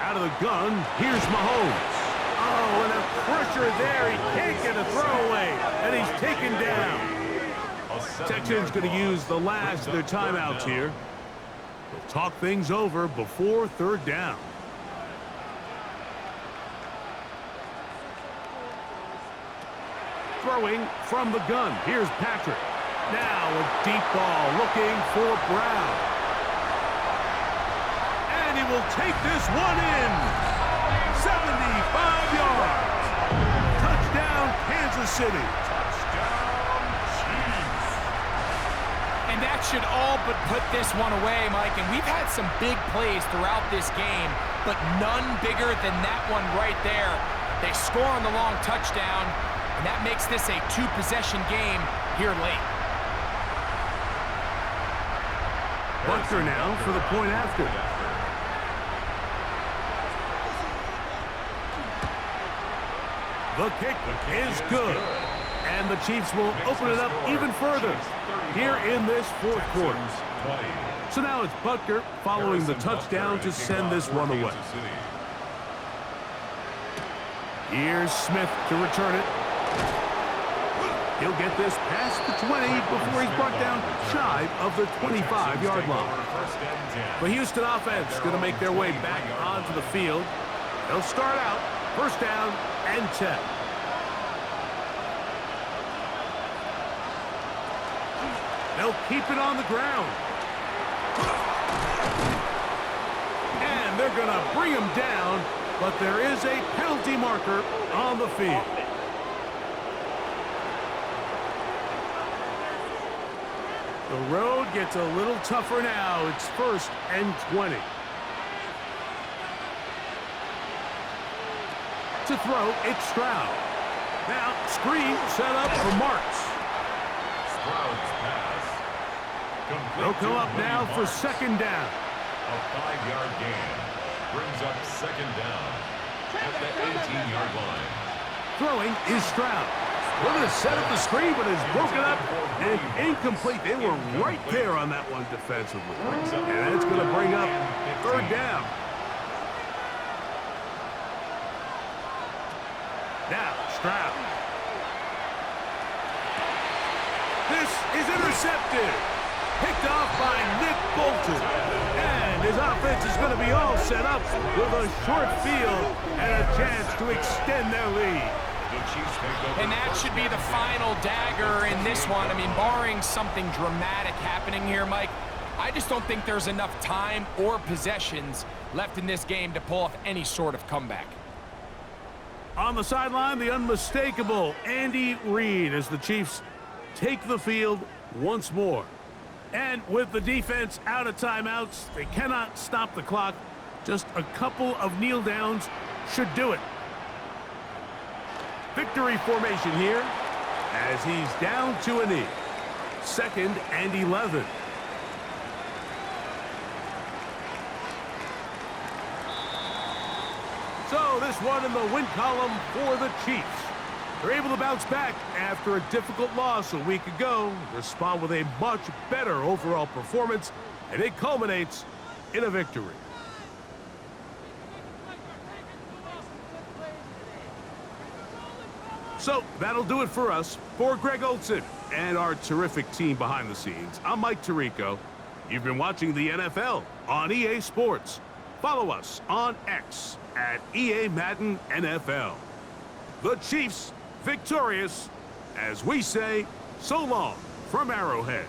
[SPEAKER 1] Out of the gun, here's Mahomes. Oh, and the pressure there. He can't get a throwaway, and he's taken down. Texans going to use the last of their timeouts here. They'll talk things over before 3rd down. Throwing from the gun. Here's Patrick. Now a deep ball looking for Brown. And he will take this one in. 75 yards. Touchdown, Kansas City.
[SPEAKER 2] Touchdown, Chiefs.
[SPEAKER 3] And that should all but put this one away, Mike. And we've had some big plays throughout this game, but none bigger than that one right there. They score on the long touchdown, and that makes this a 2-possession game here late.
[SPEAKER 1] Butker now for the point after. The kick is good. And the Chiefs will open it up even further here in this 4th quarter. So now it's Butker following the touchdown to send this one away. Here's Smith to return it. He'll get this past the 20 before he's brought down shy of the 25-yard line. The Houston offense going to make their way back onto the field. They'll start out 1st down and 10. They'll keep it on the ground. And they're going to bring him down, but there is a penalty marker on the field. The road gets a little tougher now. It's 1st and 20. To throw, it's Stroud. Now, screen set up for Marks.
[SPEAKER 2] Stroud's pass.
[SPEAKER 1] They'll come up now for 2nd down.
[SPEAKER 2] A 5-yard gain brings up 2nd down. at the 18-yard line.
[SPEAKER 1] Throwing is Stroud. Looking to set up the screen, but it's broken up and incomplete. They were right there on that one defensively. And it's going to bring up third down. Now, Stroud. This is intercepted. Picked off by Nick Bolton. And his offense is going to be all set up with a short field and a chance to extend their lead.
[SPEAKER 3] And that should be the final dagger in this one. I mean, barring something dramatic happening here, Mike, I just don't think there's enough time or possessions left in this game to pull off any sort of comeback.
[SPEAKER 1] On the sideline, the unmistakable Andy Reid as the Chiefs take the field once more. And with the defense out of timeouts, they cannot stop the clock. Just a couple of kneel downs should do it. Victory formation here as he's down to a knee. 2nd and 11. So this one in the win column for the Chiefs. They're able to bounce back after a difficult loss a week ago, respond with a much better overall performance, and it culminates in a victory. So that'll do it for us. For Greg Olson and our terrific team behind the scenes, I'm Mike Tirico. You've been watching the NFL on EA Sports. Follow us on X at EA Madden NFL. The Chiefs victorious as we say so long from Arrowhead.